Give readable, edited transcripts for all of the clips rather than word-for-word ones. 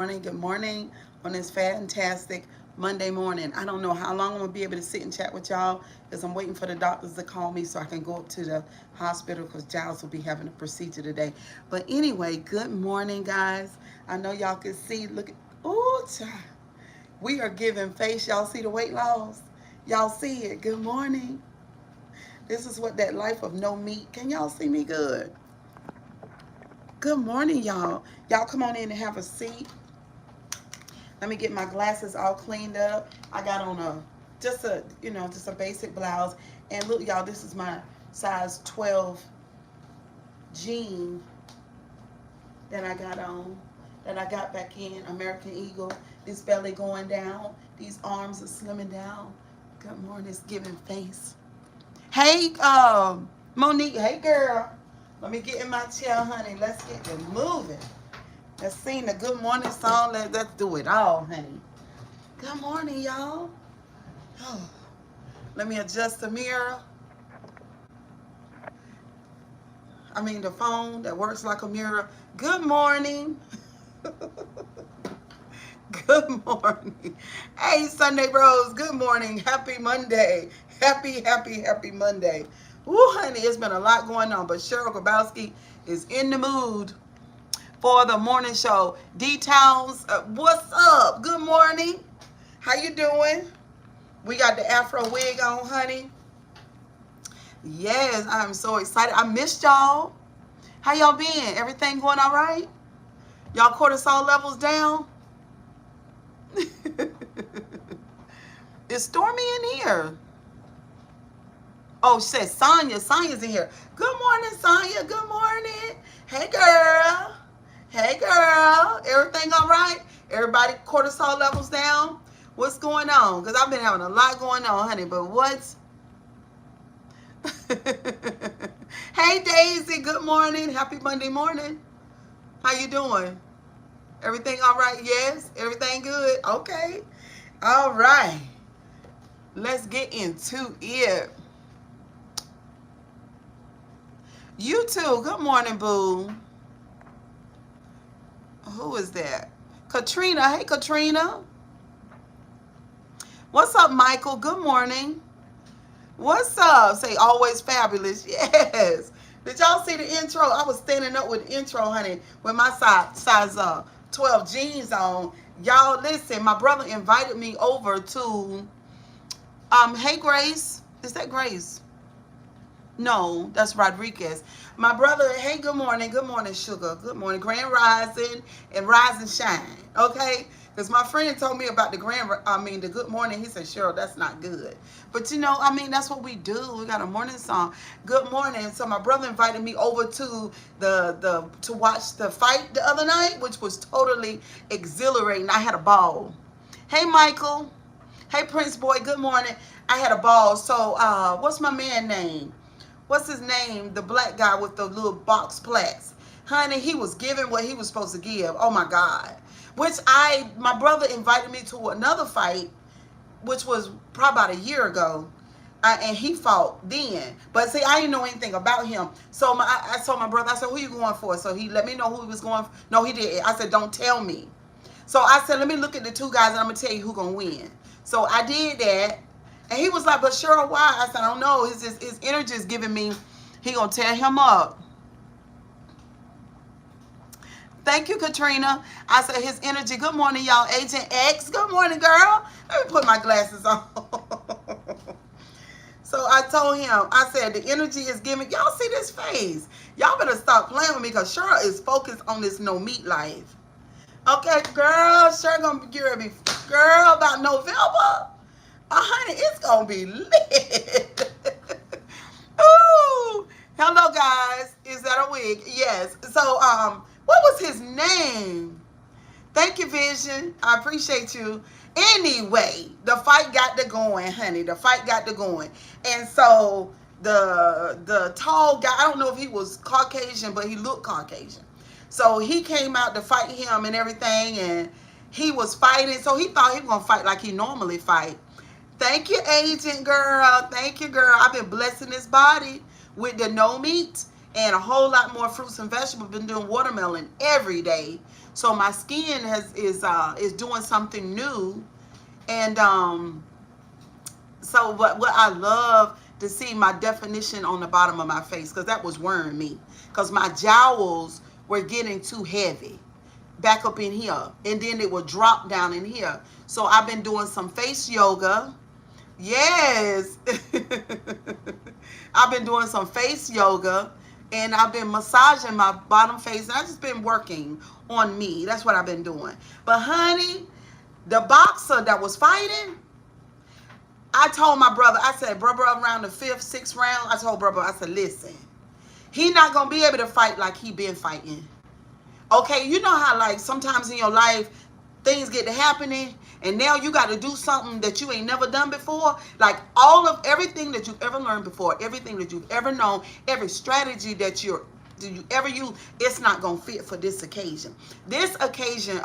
Good morning on this fantastic Monday morning. I don't know how long I'm going to be able to sit and chat with y'all because I'm waiting for the doctors to call me so I can go up to the hospital because Giles will be having a procedure today. But anyway, good morning, guys. I know y'all can see, look at, oh, child. We are giving face. Y'all see the weight loss? Y'all see it. Good morning. This is what that life of no meat. Can y'all see me good? Good morning, y'all. Y'all come on in and have a seat. Let me get my glasses all cleaned up. I got on just a basic blouse. And look, y'all, this is my size 12 jean that I got on, that I got back in, American Eagle. This belly going down. These arms are slimming down. Good morning, it's giving face. Hey, Monique, hey girl. Let me get in my chair, honey. Let's get it moving. Let's sing the good morning song. Let's do it all, honey. Good morning, y'all. Oh, let me adjust the mirror. I mean the phone that works like a mirror. Good morning. Good morning. Hey, Sunday Bros. Good morning. Happy Monday. Happy Monday. Woo, honey, it's been a lot going on, but Cheryl Grabowski is in the mood for the morning show. D-Towns, what's up? Good morning. How you doing? We got the Afro wig on, honey. Yes, I'm so excited. I missed y'all. How y'all been? Everything going all right? Y'all cortisol levels down? It's stormy in here. Oh, she said Sonya. Sonya's in here. Good morning, Sonya. Good morning. Hey, girl. Hey, girl. Everything all right? Everybody cortisol levels down? What's going on? Because I've been having a lot going on, honey. But what's... Hey, Daisy. Good morning. Happy Monday morning. How you doing? Everything all right? Yes? Everything good? Okay. All right. Let's get into it. You too. Good morning, boo. Who is that? Katrina. Hey, Katrina. What's up, Michael? Good morning. What's up? Say always fabulous. Yes. Did y'all see the intro? I was standing up with the intro, honey, with my size 12 jeans on. Y'all, listen, my brother invited me over to, hey, Grace. Is that Grace? No, that's Rodriguez. My brother, hey, good morning, sugar. Good morning, grand rising and rise and shine, okay? Because my friend told me about the the good morning. He said, Cheryl, that's not good. But, that's what we do. We got a morning song. Good morning. So my brother invited me over to to watch the fight the other night, which was totally exhilarating. I had a ball. Hey, Michael. Hey, Prince Boy, good morning. I had a ball. So, what's my man name? What's his name? The black guy with the little box plaques. Honey, he was giving what he was supposed to give. Oh, my God. My brother invited me to another fight, which was probably about a year ago. And he fought then. But see, I didn't know anything about him. So I told my brother, I said, who you going for? So he let me know who he was going for. No, he didn't. I said, don't tell me. So I said, let me look at the two guys and I'm going to tell you who's going to win. So I did that. And he was like, but Cheryl, why? I said, I don't know. His energy is giving me, he going to tear him up. Thank you, Katrina. I said, his energy. Good morning, y'all. Agent X. Good morning, girl. Let me put my glasses on. So I told him, I said, the energy is giving. Y'all see this face. Y'all better stop playing with me because Cheryl is focused on this no meat life. Okay, girl. Cheryl going to get ready. Girl, about November. Honey, it's going to be lit. Ooh. Hello, guys. Is that a wig? Yes. So, what was his name? Thank you, Vision. I appreciate you. Anyway, the fight got to going, honey. The fight got to going. And so, the tall guy, I don't know if he was Caucasian, but he looked Caucasian. So, he came out to fight him and everything, and he was fighting. So, he thought he was going to fight like he normally fight. Thank you, agent girl. Thank you, girl. I've been blessing this body with the no meat and a whole lot more fruits and vegetables. Been doing watermelon every day So my skin is doing something new. And so what I love to see my definition on the bottom of my face, because that was worrying me, because my jowls were getting too heavy back up in here, and then it would drop down in here. So I've been doing some face yoga. Yes. I've been doing some face yoga, and I've been massaging my bottom face, and I've just been working on me. That's what I've been doing. But honey, the boxer that was fighting, I told my brother, I said, brother, around the 5th, 6th round, I told brother, I said, listen, he not going to be able to fight like he been fighting. Okay, you know how like sometimes in your life, things get to happening, and now you got to do something that you ain't never done before. Like all of everything that you've ever learned before, everything that you've ever known, every strategy that you ever use, it's not going to fit for this occasion. This occasion,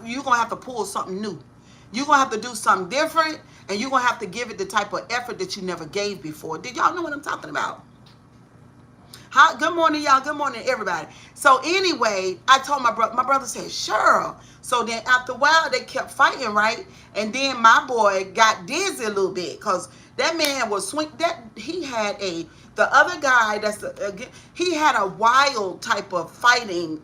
you're going to have to pull something new. You're going to have to do something different, and you're going to have to give it the type of effort that you never gave before. Did y'all know what I'm talking about? Hi, good morning, y'all. Good morning, everybody. So anyway, I told my brother said, sure. So then after a while, they kept fighting, right? And then my boy got dizzy a little bit because that man was he had the other guy he had a wild type of fighting.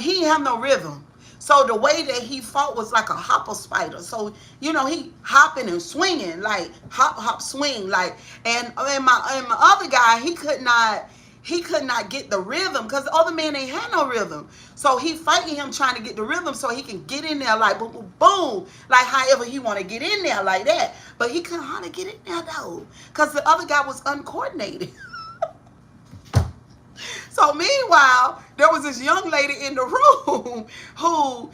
He didn't have no rhythm. So the way that he fought was like a hopper spider. So, you know, he hopping and swinging, like hop, hop, swing, like, and my other guy, he could not get the rhythm because the other man ain't had no rhythm. So he fighting him trying to get the rhythm so he can get in there like boom, boom, boom, like however he want to get in there like that. But he couldn't hardly get in there though because the other guy was uncoordinated. So meanwhile, there was this young lady in the room who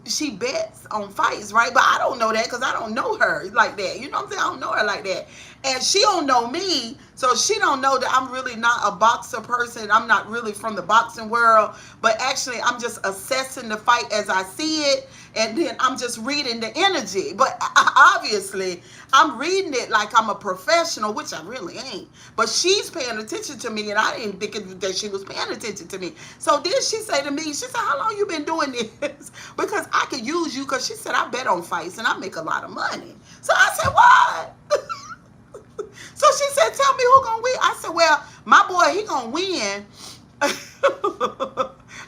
she bets on fights, right? But I don't know that because I don't know her like that. You know what I'm saying? I don't know her like that. And she don't know me, so she don't know that I'm really not a boxer person. I'm not really from the boxing world, but actually I'm just assessing the fight as I see it, and then I'm just reading the energy. But obviously, I'm reading it like I'm a professional, which I really ain't. But she's paying attention to me, and I didn't think that she was paying attention to me. So then she said to me, she said, how long you been doing this? Because I could use you, because she said, I bet on fights, and I make a lot of money. So I said, what? So she said, tell me who gonna win. I said, well, my boy, he gonna win.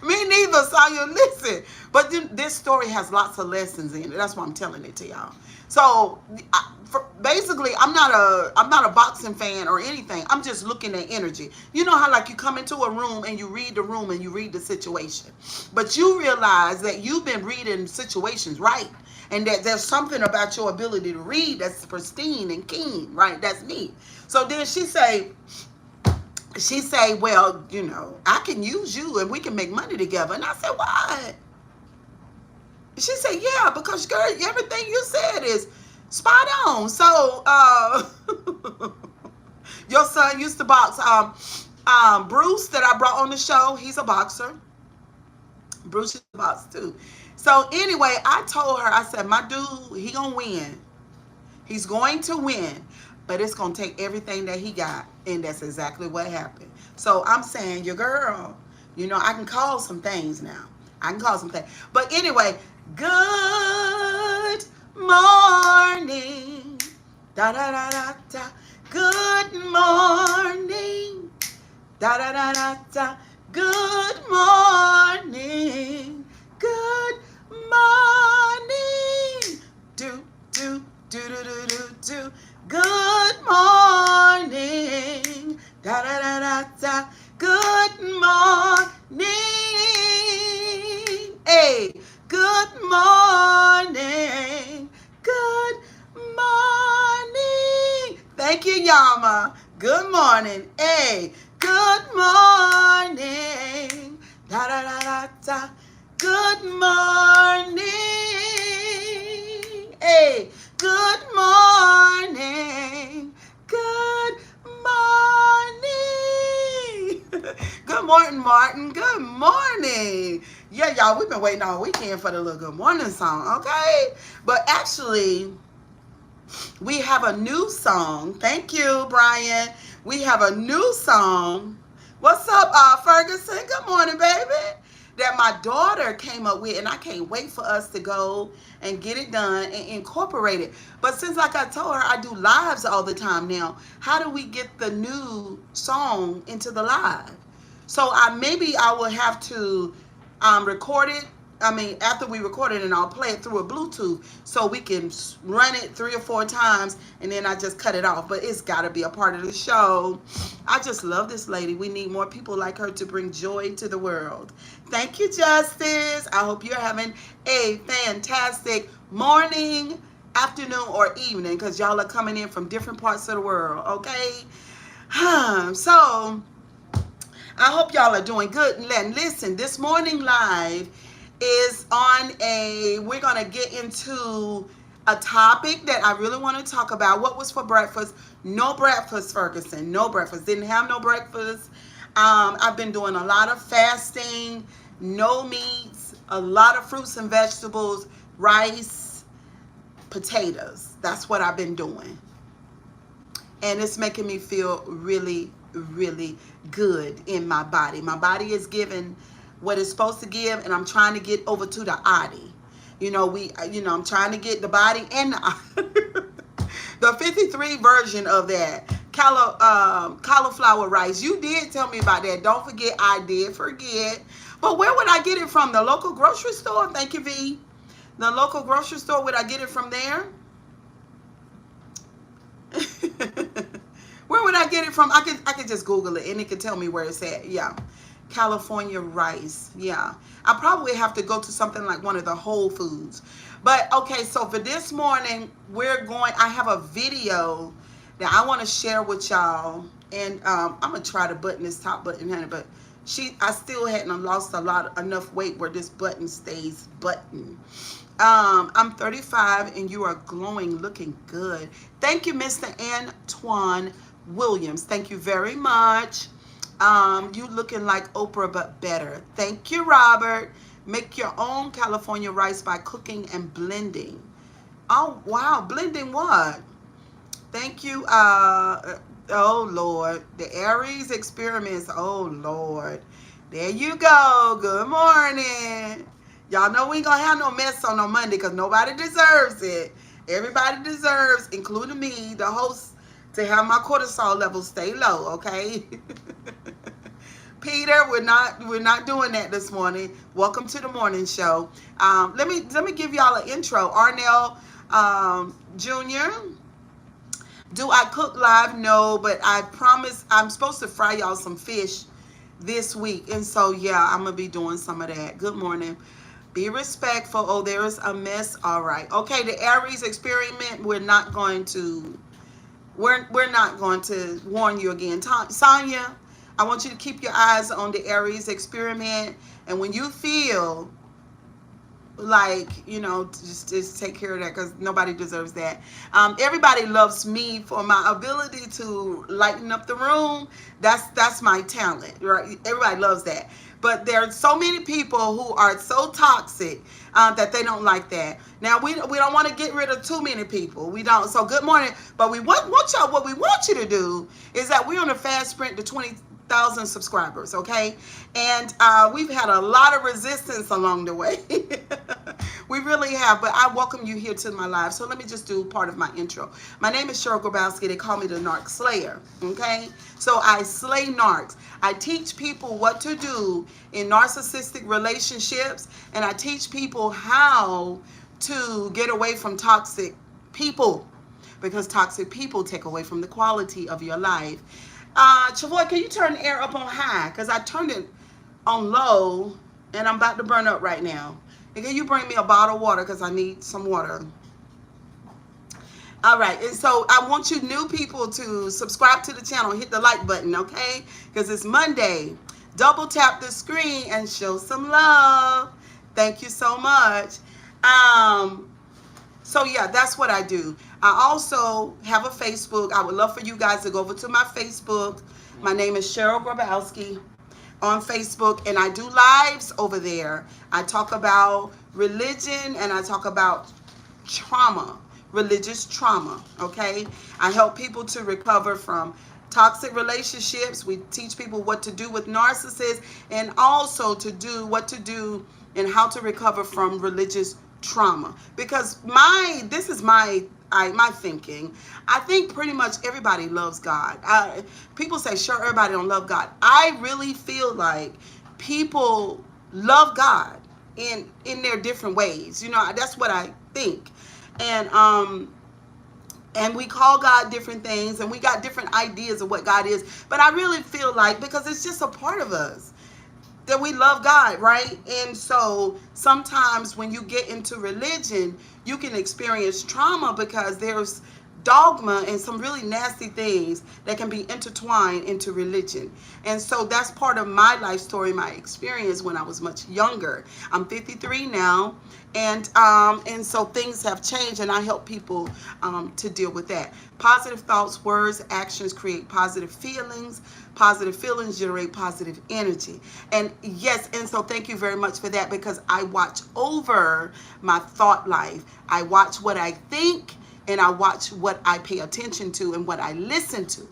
Me neither, Sonya, listen. But this story has lots of lessons in it. That's why I'm telling it to y'all. So basically, I'm not a boxing fan or anything. I'm just looking at energy. You know how like you come into a room and you read the room and you read the situation. But you realize that you've been reading situations right. And that there's something about your ability to read that's pristine and keen, right? That's me. So then she say, well, you know, I can use you and we can make money together. And I said, what? She said, yeah, because girl, everything you said is spot on. So your son used to box. Bruce that I brought on the show, he's a boxer. Bruce used to box too. So anyway, I told her, I said, my dude, he gonna win. He's going to win, but it's gonna take everything that he got. And that's exactly what happened. So I'm saying, your girl, you know, I can call some things now. I can call some things. But anyway, good morning. Da da da da da. Good morning. Da da da da da. Good morning. Good morning. Do do do do do do do. Good morning. Da da da da da. Good morning. Hey, good morning. Good morning. Thank you, Yama. Good morning. Hey, good morning. Da da da da da. Good morning. Hey, good morning. Good morning. Good morning, Martin. Good morning. Yeah, y'all, we've been waiting all weekend for the little good morning song, okay? But actually, we have a new song. Thank you, Brian. We have a new song What's up, Ferguson? Good morning, baby. That my daughter came up with, and I can't wait for us to go and get it done and incorporate it. But since, like I told her, I do lives all the time now, how do we get the new song into the live? So maybe I will have to record it. I mean, after we record it, and I'll play it through a Bluetooth so we can run it 3 or 4 times, and then I just cut it off. But it's got to be a part of the show. I just love this lady. We need more people like her to bring joy to the world. Thank you, Justice. I hope you're having a fantastic morning, afternoon, or evening, because y'all are coming in from different parts of the world, okay? So I hope y'all are doing good. And listen, this morning live is on we're going to get into a topic that I really want to talk about. What was for breakfast? No breakfast, Ferguson. No breakfast. Didn't have no breakfast. I've been doing a lot of fasting, no meats, a lot of fruits and vegetables, rice, potatoes. That's what I've been doing. And it's making me feel really, really good in my body. My body is giving what it's supposed to give, and I'm trying to get over to the Adi. I'm trying to get the body and the, the 53 version of that cauliflower rice. You did tell me about that. Don't forget, I did forget. But where would I get it from? The local grocery store? Thank you, V. The local grocery store, would I get it from there? Where would I get it from? I could just Google it, and it could tell me where it's at. Yeah. California rice. Yeah. I probably have to go to something like one of the Whole Foods. But okay, so for this morning, I have a video that I want to share with y'all. And I'm going to try to button this top button, honey, but I still hadn't lost enough weight where this button stays buttoned. I'm 35 and you are glowing, looking good. Thank you, Mr. Antoine Williams. Thank you very much. You looking like Oprah, but better. Thank you, Robert. Make your own California rice by cooking and blending. Oh, wow. Blending what? Thank you. Oh, Lord. The Aries experiments. Oh, Lord. There you go. Good morning. Y'all know we ain't going to have no mess on no Monday because nobody deserves it. Everybody deserves, including me, the host, to have my cortisol levels stay low, okay? Peter, we're not doing that this morning. Welcome to the morning show. Let me give y'all an intro. Arnell Jr. Do I cook live? No, but I promise I'm supposed to fry y'all some fish this week. And so, yeah, I'm going to be doing some of that. Good morning. Be respectful. Oh, there is a mess. All right. Okay, the Aries experiment, we're not going to warn you again. Sonia, I want you to keep your eyes on the Aries experiment. And when you feel like, just take care of that because nobody deserves that. Everybody loves me for my ability to lighten up the room. That's my talent, right? Everybody loves that. But there are so many people who are so toxic that they don't like that. Now, we don't want to get rid of too many people. We don't. So good morning. But what we want you to do is that we're on a fast sprint to 20,000 subscribers, okay? And we've had a lot of resistance along the way. We really have, but I welcome you here to my live. So let me just do part of my intro. My name is Cheryl Grabowski. They call me the Narc Slayer, okay? So I slay narcs. I teach people what to do in narcissistic relationships, and I teach people how to get away from toxic people because toxic people take away from the quality of your life. Chavoy, can you turn the air up on high? Because I turned it on low, and I'm about to burn up right now. And can you bring me a bottle of water because I need some water? All right, and so I want you new people to subscribe to the channel, hit the like button, okay? Because it's Monday. Double tap the screen and show some love. Thank you so much. So yeah, that's what I do. I also have a Facebook. I would love for you guys to go over to my Facebook. My name is Cheryl Grabowski on Facebook, and I do lives over there. I talk about religion and I talk about trauma, religious trauma, okay? I help people to recover from toxic relationships. We teach people what to do with narcissists, and also to do what to do and how to recover from religious trauma. Because this is my thinking. I think pretty much everybody loves God. People say, sure, everybody don't love God. I really feel like people love God in their different ways. That's what I think. And we call God different things, and we got different ideas of what God is. But I really feel like, because it's just a part of us, that we love God, right? And so sometimes when you get into religion, you can experience trauma because there's dogma and some really nasty things that can be intertwined into religion. And so that's part of my life story, my experience when I was much younger. I'm 53 now, and so things have changed, and I help people to deal with that. Positive thoughts, words, actions create positive feelings. Positive feelings generate positive energy. And yes, and so thank you very much for that, because I watch over my thought life. I watch what I think, and I watch what I pay attention to and what I listen to,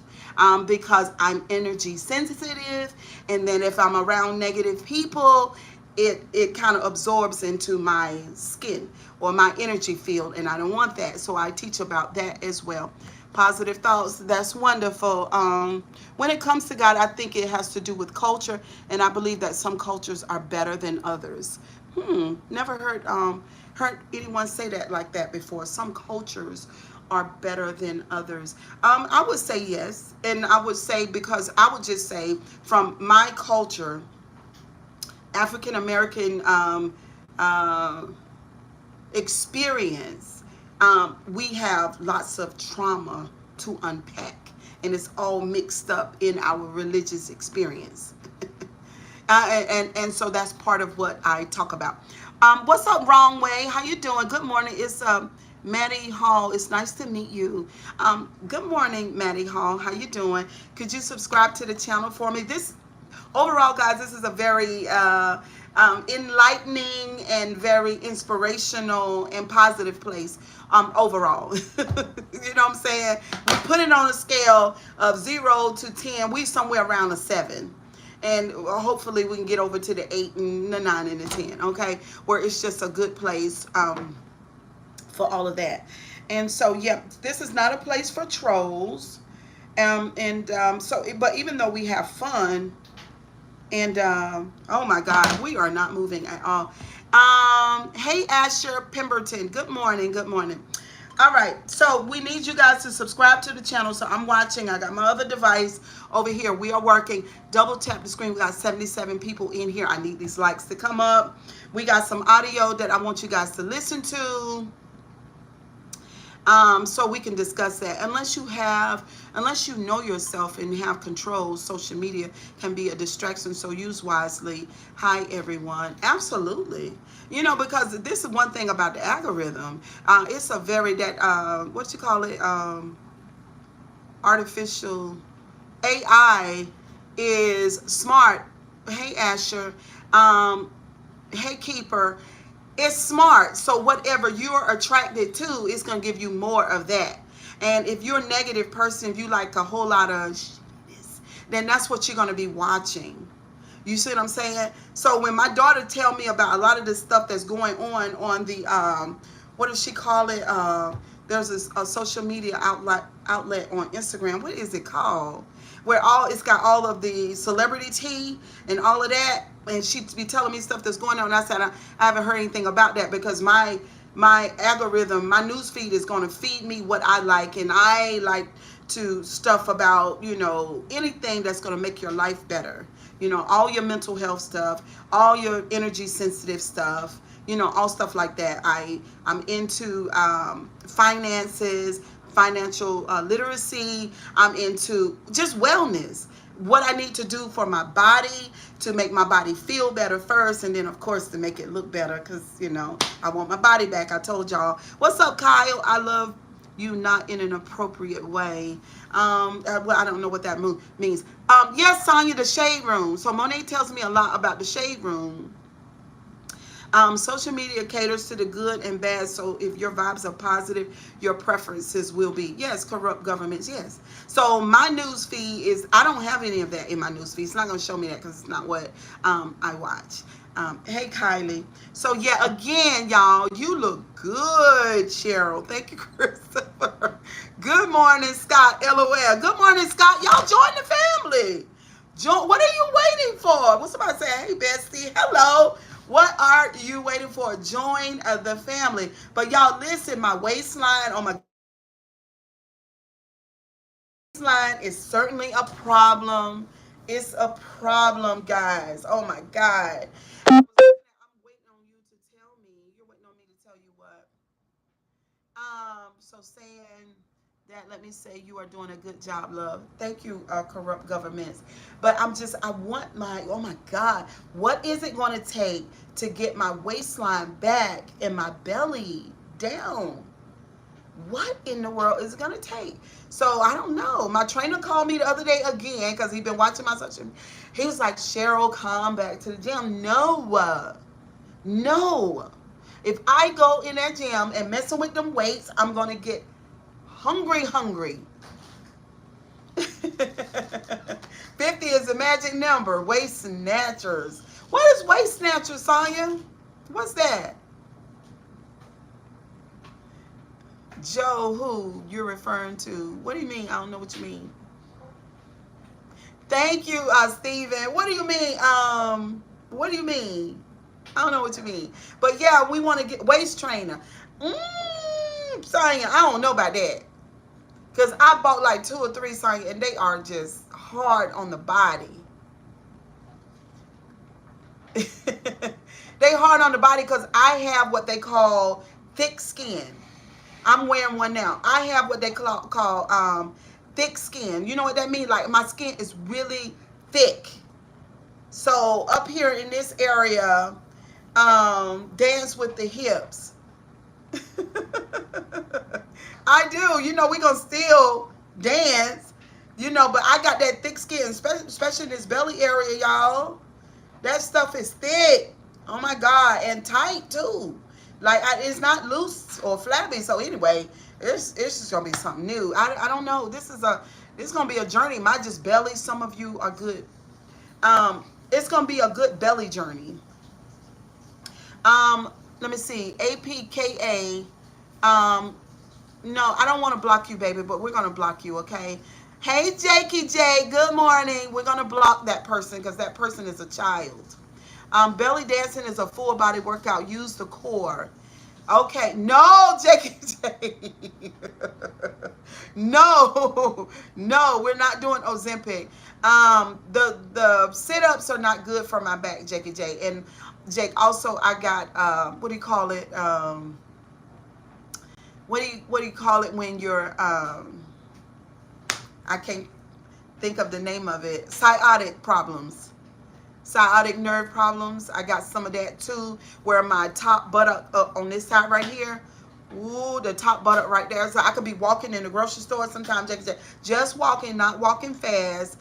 because I'm energy sensitive. And then if I'm around negative people, it kind of absorbs into my skin or my energy field, and I don't want that. So I teach about that as well. Positive thoughts, that's wonderful. When it comes to God, I think it has to do with culture, and I believe that some cultures are better than others. Never heard anyone say that like that before. Some cultures are better than others. I would say yes, and I would say, because I would just say from my culture, African American experience, we have lots of trauma to unpack, and it's all mixed up in our religious experience. And so that's part of what I talk about. What's up, Wrong Way? How you doing? Good morning. It's Maddie Hall. It's nice to meet you. Good morning, Maddie Hall. How you doing? Could you subscribe to the channel for me? Overall, guys, this is a very enlightening and very inspirational and positive place overall. You know what I'm saying? We put it on a scale of 0 to 10. We somewhere around a 7. And hopefully we can get over to the 8 and the 9 and the 10, okay? Where it's just a good place for all of that. And so, yeah, this is not a place for trolls. But even though we have fun, and oh my God, we are not moving at all. Hey, Asher Pemberton, good morning, good morning. All right, so we need you guys to subscribe to the channel. So I'm watching. I got my other device over here. We are working. Double tap the screen. We got 77 people in here. I need these likes to come up. We got some audio that I want you guys to listen to. So we can discuss that. Unless you know yourself and have control, social media can be a distraction. So use wisely. Hi, everyone. Absolutely. Because this is one thing about the algorithm. It's a very, what you call it? Artificial AI is smart. Hey, Asher. Hey, Keeper. It's smart, so whatever you're attracted to is going to give you more of that. And if you're a negative person, if you like a whole lot of shitness, then that's what you're going to be watching. You see what I'm saying? So when my daughter tell me about a lot of this stuff that's going on the, what does she call it? There's a social media outlet on Instagram. What is it called? Where it's got all of the celebrity tea and all of that. And she'd be telling me stuff that's going on. And I said, I haven't heard anything about that, because my algorithm, my news feed is going to feed me what I like. And I like to stuff about, anything that's going to make your life better. All your mental health stuff, all your energy sensitive stuff, all stuff like that. I'm into finances, financial literacy. I'm into just wellness. What I need to do for my body to make my body feel better first, and then of course to make it look better, because I want my body back. I told y'all. What's up, Kyle? I love you, not in an appropriate way. Well, I don't know what that means. Yes, Sonya, the shade room. So Monet tells me a lot about the shade room. Social media caters to the good and bad. So if your vibes are positive, your preferences will be. Yes, corrupt governments. Yes. So my news feed is, I don't have any of that in my news feed. It's not going to show me that because it's not what I watch. Hey, Kylie. So yeah, again, y'all, you look good, Cheryl. Thank you, Christopher. Good morning, Scott. LOL. Good morning, Scott. Y'all join the family. What are you waiting for? What's somebody say? Hey, bestie. Hello. What are you waiting for? Join the family. But y'all, listen, my waistline, oh my waistline is certainly a problem. It's a problem, guys. Oh my God. I'm waiting on you to tell me. You're waiting on me to tell you what? So saying that, let me say you are doing a good job, love. Thank you, corrupt governments. But I want my, oh my God, what is it going to take to get my waistline back and my belly down? What in the world is it going to take? So I don't know. My trainer called me the other day again because he'd been watching my social. He was like, Cheryl, come back to the gym. No. If I go in that gym and messing with them weights, I'm going to get hungry. 50 is the magic number. Waist snatchers. What is waist snatchers, Sonya? What's that? Joe, who you're referring to? What do you mean? I don't know what you mean. Thank you, Steven. What do you mean? What do you mean? I don't know what you mean. But yeah, we want to get waist trainer. Sonya, I don't know about that. Because I bought like 2 or 3 Sonya, and they are just hard on the body. They hard on the body because I have what they call thick skin. I'm wearing one now. I have what they call thick skin. You know what that means? Like my skin is really thick. So up here in this area, dance with the hips. I do. You know, we gonna still dance. You know, but I got that thick skin, especially in this belly area, y'all. That stuff is thick. Oh my God, and tight too. Like it's not loose or flabby. So anyway, it's just gonna be something new. I don't know. This is gonna be a journey. My just belly. Some of you are good. It's gonna be a good belly journey. Let me see. APKA. No, I don't want to block you, baby, but we're gonna block you, okay? Hey, Jakey J. Good morning. We're gonna block that person because that person is a child. Belly dancing is a full body workout. Use the core. Okay, no, Jakey J. No, we're not doing Ozempic. The sit-ups are not good for my back, Jakey J. And Jake, also I got what do you call it? What do you call it when you're I can't think of the name of it. Sciatic problems. Sciatic nerve problems. I got some of that too, where my top buttock up on this side right here. Ooh, the top buttock right there. So I could be walking in the grocery store sometimes. Just walking, not walking fast.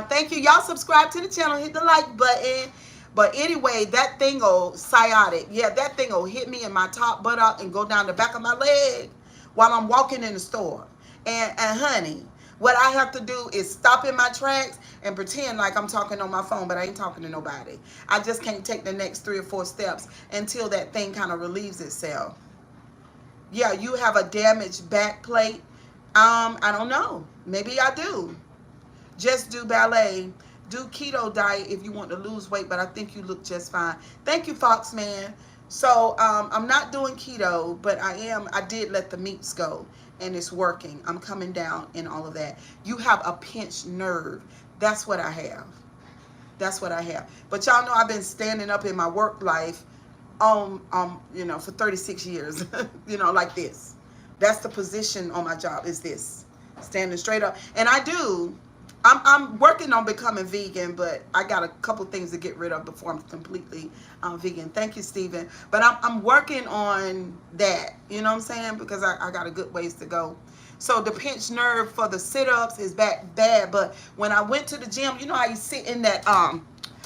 Thank you. Y'all subscribe to the channel. Hit the like button. But anyway, that thing sciatic. Yeah, that thing will hit me in my top buttock and go down the back of my leg while I'm walking in the store. And honey, what I have to do is stop in my tracks and pretend like I'm talking on my phone, but I ain't talking to nobody. I just can't take the next 3 or 4 steps until that thing kind of relieves itself. Yeah, you have a damaged back plate. I don't know. Maybe I do. Just do ballet. Do keto diet if you want to lose weight, but I think you look just fine. Thank you, Foxman. So I'm not doing keto, but I did let the meats go, and it's working. I'm coming down and all of that. You have a pinched nerve. That's what I have. That's what I have. But y'all know I've been standing up in my work life for 36 years, like this. That's the position on my job, is this. Standing straight up. And I'm working on becoming vegan, but I got a couple things to get rid of before I'm completely vegan. Thank you, Stephen. But I'm working on that, you know what I'm saying? Because I got a good ways to go. So the pinched nerve for the sit-ups is bad. But when I went to the gym, you know how you sit in that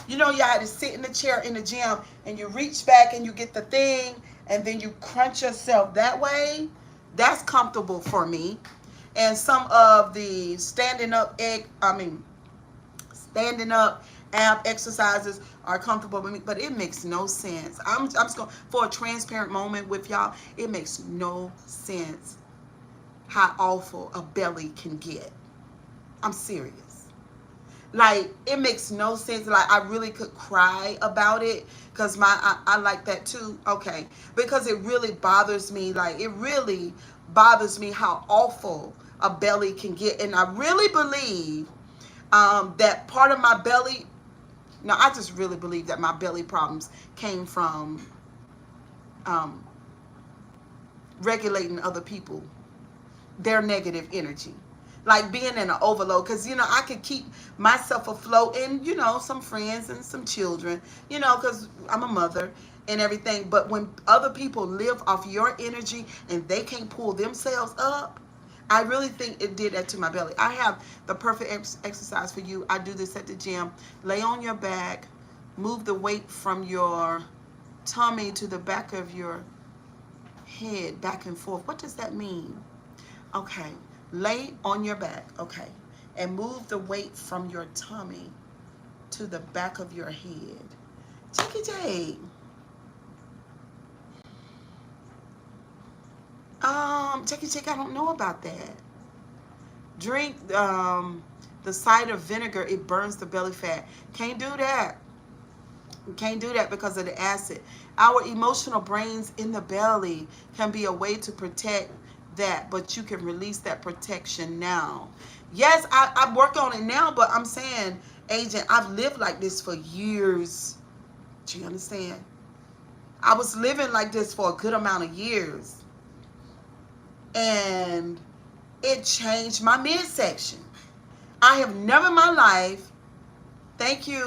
You know, you had to sit in the chair in the gym and you reach back and you get the thing and then you crunch yourself that way. That's comfortable for me. And some of the standing up ab exercises are comfortable with me, but it makes no sense. I'm just going for a transparent moment with y'all. It makes no sense how awful a belly can get. I'm serious. Like, it makes no sense. Like, I really could cry about it because I like that too. Okay, because it really bothers me. Like, it really bothers me how awful a belly can get, and I really believe that part of my belly. No, I just really believe that my belly problems came from um, regulating other people, their negative energy, like being in an overload. Because I could keep myself afloat, and some friends and some children, because I'm a mother and everything. But when other people live off your energy and they can't pull themselves up, I really think it did that to my belly. I have the perfect exercise for you. I do this at the gym. Lay on your back, move the weight from your tummy to the back of your head, back and forth. What does that mean? Okay, lay on your back, okay, and move the weight from your tummy to the back of your head. Cheeky J. Cheeky Check, I don't know about that. Drink the cider vinegar, it burns the belly fat. Can't do that. Can't do that because of the acid. Our emotional brains in the belly can be a way to protect that, but you can release that protection now. Yes, I work on it now, but I'm saying, agent, I've lived like this for years. Do you understand? I was living like this for a good amount of years. And it changed my midsection. I have never in my life, thank you,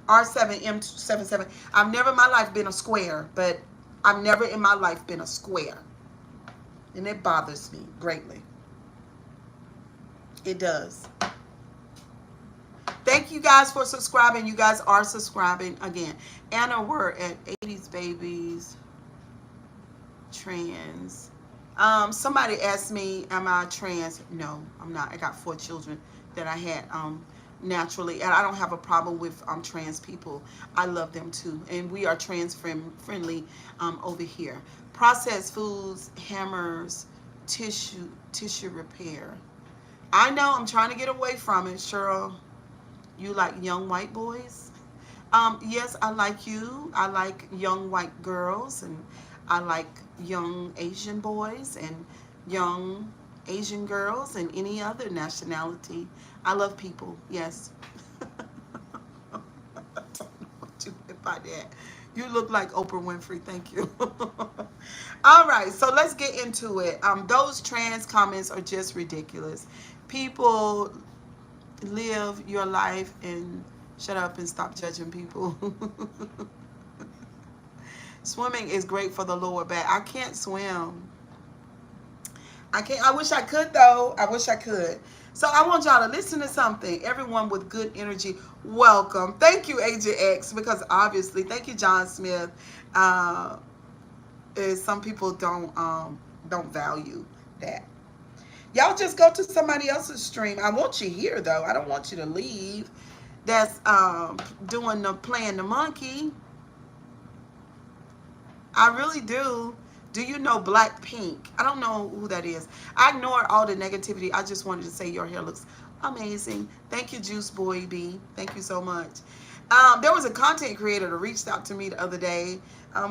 R7M77. I've never in my life been a square, but I've never in my life been a square. And it bothers me greatly. It does. Thank you guys for subscribing. You guys are subscribing again. Anna, we're at 80s babies, trans. Somebody asked me, am I trans? No, I'm not. I got 4 children that I had naturally, and I don't have a problem with trans people. I love them too, and we are trans friendly over here. Processed foods, hammers, tissue repair. I know I'm trying to get away from it, Cheryl. You like young white boys? Yes, I like you. I like young white girls, and I like young Asian boys and young Asian girls and any other nationality. I love people, yes. What you meant by that? You look like Oprah Winfrey. Thank you. All right, so let's get into it. Those trans comments are just ridiculous. People, live your life and shut up and stop judging people. Swimming is great for the lower back. I can't swim. I can't. I wish I could though. I wish I could. So I want y'all to listen to something. Everyone with good energy, welcome. Thank you, Agent X, because obviously, thank you, John Smith. Is some people don't value that. Y'all just go to somebody else's stream. I want you here though. I don't want you to leave. That's doing the playing the monkey. I really do. Do you know Blackpink? I don't know who that is. I ignored all the negativity. I just wanted to say your hair looks amazing. Thank you, Juice Boy B. Thank you so much. There was a content creator that reached out to me the other day.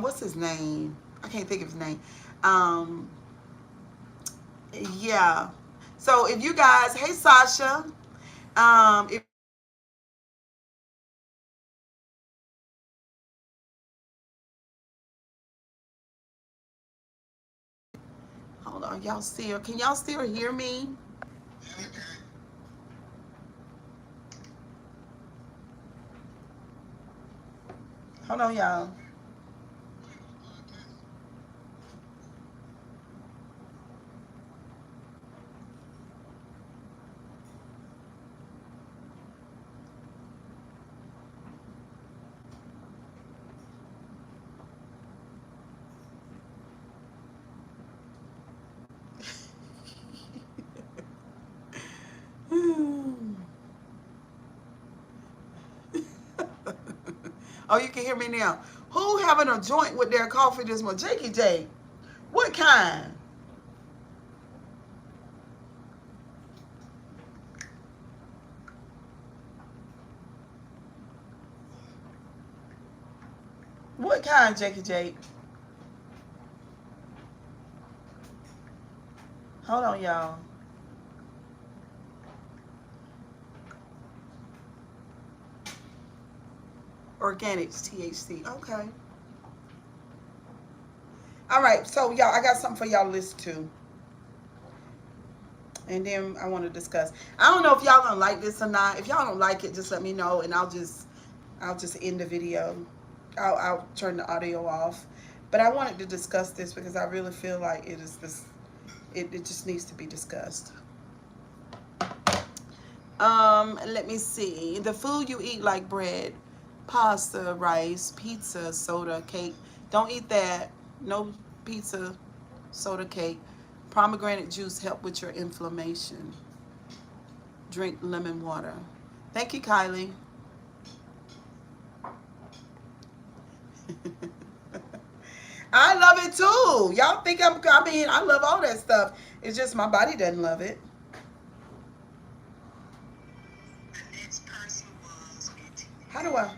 What's his name? I can't think of his name. Yeah. So if you guys, hey Sasha, if hold on, y'all still, can y'all still hear me? Hold on, y'all. Oh, you can hear me now. Who having a joint with their coffee this morning? Jakey J. What kind? What kind, Jakey J? Hold on, y'all. Organics, THC. Okay. All right. So, y'all, I got something for y'all to listen to. And then I want to discuss. I don't know if y'all gonna like this or not. If y'all don't like it, just let me know, and I'll just end the video. I'll turn the audio off. But I wanted to discuss this because I really feel like it is this. It just needs to be discussed. Let me see. The food you eat like bread, pasta, rice, pizza, soda, cake. Don't eat that. No pizza, soda, cake. Pomegranate juice help with your inflammation. Drink lemon water. Thank you, Kylie. I love it too. Y'all think I love all that stuff. It's just my body doesn't love it. How do I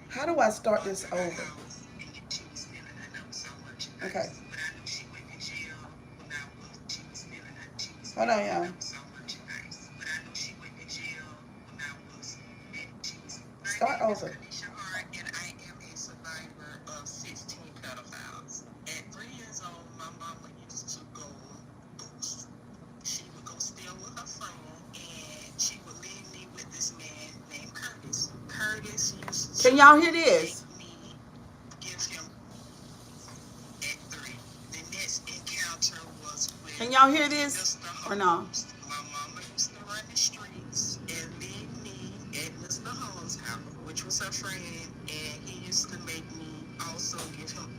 how do I start this over? Okay. Hold on, y'all. Start over. Can y'all hear this? Can y'all hear this or no? My mama used to run the streets and leave me at Mr. Holmes' house, which was her friend, and he used to make me also give him.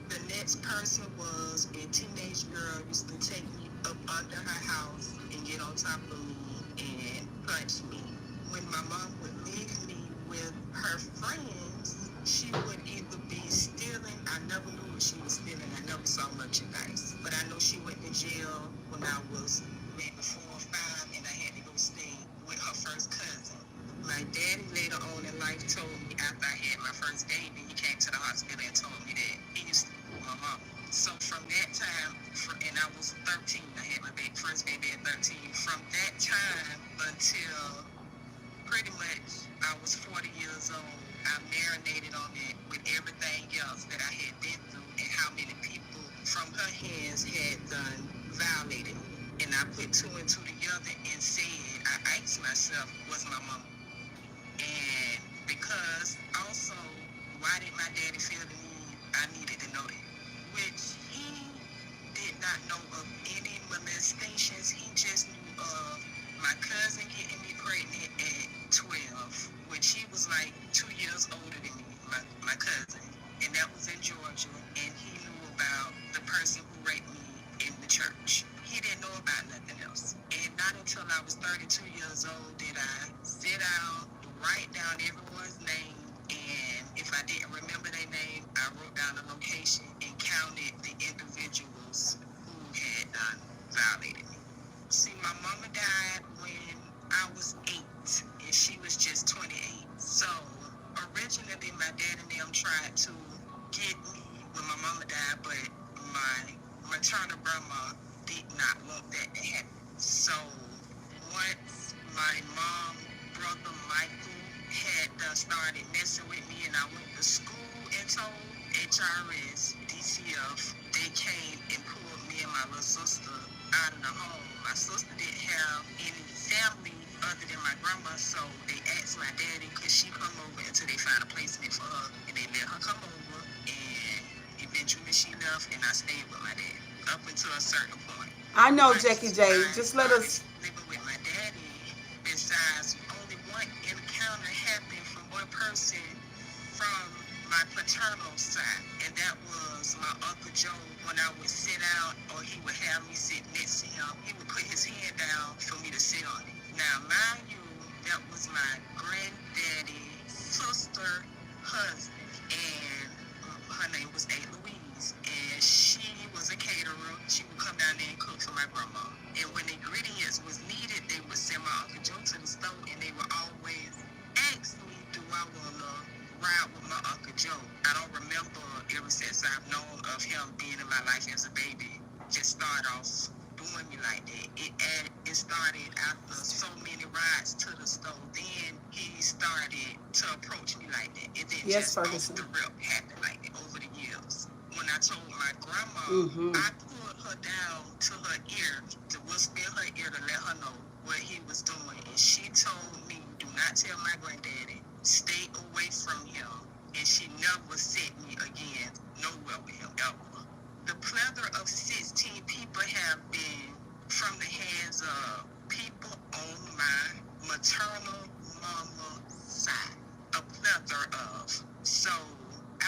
The next person was a teenage girl used to take me up under her house and get on top of me and punch me. When my mom would leave me with her friends, she would either be stealing. I never knew what she was stealing. I never saw merchandise. But I know she went to jail when I was maybe 4 or 5, and I had to go stay with her first cousin. My daddy later on in life told me after I had my first baby, he came to the hospital and told me that he used to beat my mom. So from that time, and I was 13, I had my first baby at 13. From that time until pretty much I was 40 years old, I marinated on it with everything else that I had been through and how many people from her hands had done violated me. And I put two and two together and said, I asked myself, was my mama? And because also, why did my daddy feel the need? I needed to know that. Which he did not know of any molestations. He just knew of my cousin getting me pregnant at 12, which he was like 2 years older than me, my cousin. And that was in Georgia. And he knew about the person who raped me in the church. He didn't know about nothing else. And not until I was 32 years old did I sit down, write down everyone's name, and if I didn't remember their name, I wrote down the location and counted the individuals who had violated me. See, my mama died when I was 8, and she was just 28. So originally, my dad and them tried to get me when my mama died, but my maternal grandma did not want that to happen. So once my mom, brother Michael had started messing with me and I went to school and told HRS, DCF, they came and pulled me and my little sister out of the home. My sister didn't have any family other than my grandma, so they asked my daddy, could she come over until they find a placement for her, and they let her come over, and eventually she left, and I stayed with my dad up until a certain point. I know, Jackie J. Just let us living with my daddy. Besides, only one encounter happened from one person from my paternal side, and that was my Uncle Joe. When I would sit out, or he would have me sit next to him, he would put his hand down for me to sit on it. Now, mind you, that was my granddaddy's sister husband, and her name was A. Louise, and she was a caterer. She would come down there and cook for my grandma. And when ingredients was needed, they would send my Uncle Joe to the store, and they would always ask me, do I want to ride with my Uncle Joe? I don't remember ever since I've known of him being in my life as a baby, just start off doing me like that. It started after so many rides to the store. Then he started to approach me like that. It didn't Yes, just off Ferguson. the rip happen like that over the years. When I told my grandma, Mm-hmm. I pulled her down to her ear to whisper in her ear to let her know what he was doing. And she told me, do not tell my granddaddy, stay away from him. And she never sent me again nowhere with him ever. The plethora of 16 people have been from the hands of people on my maternal mama side. A plethora of. So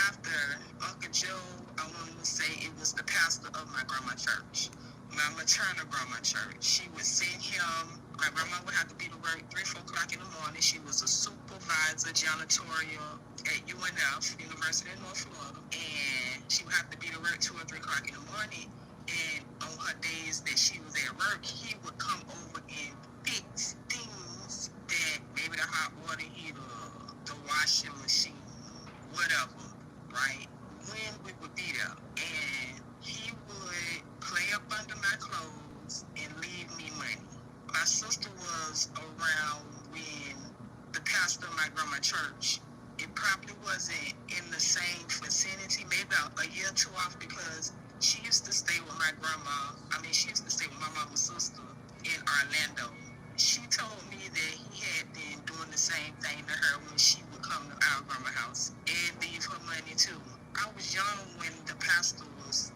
after Uncle Joe, I wanted to say it was the pastor of my grandma church, my maternal grandma church. She would send him. My grandma would have to be to work 3, 4 o'clock in the morning. She was a supervisor janitorial at UNF, University of North Florida, and she would have to be to work 2 or 3 o'clock in the morning. And on her days that she was at work, he would come over and fix things that maybe the hot water heater, the washing machine, whatever, right? When we would be there, and he would play up under my clothes and leave me money. My sister was around when the pastor of my grandma church, it probably wasn't in the same vicinity, maybe a year or two off, because she used to stay with my grandma. She used to stay with my mama's sister in Orlando. She told me that he had been doing the same thing to her when she would come to our grandma's house and leave her money too. I was young when the pastor was,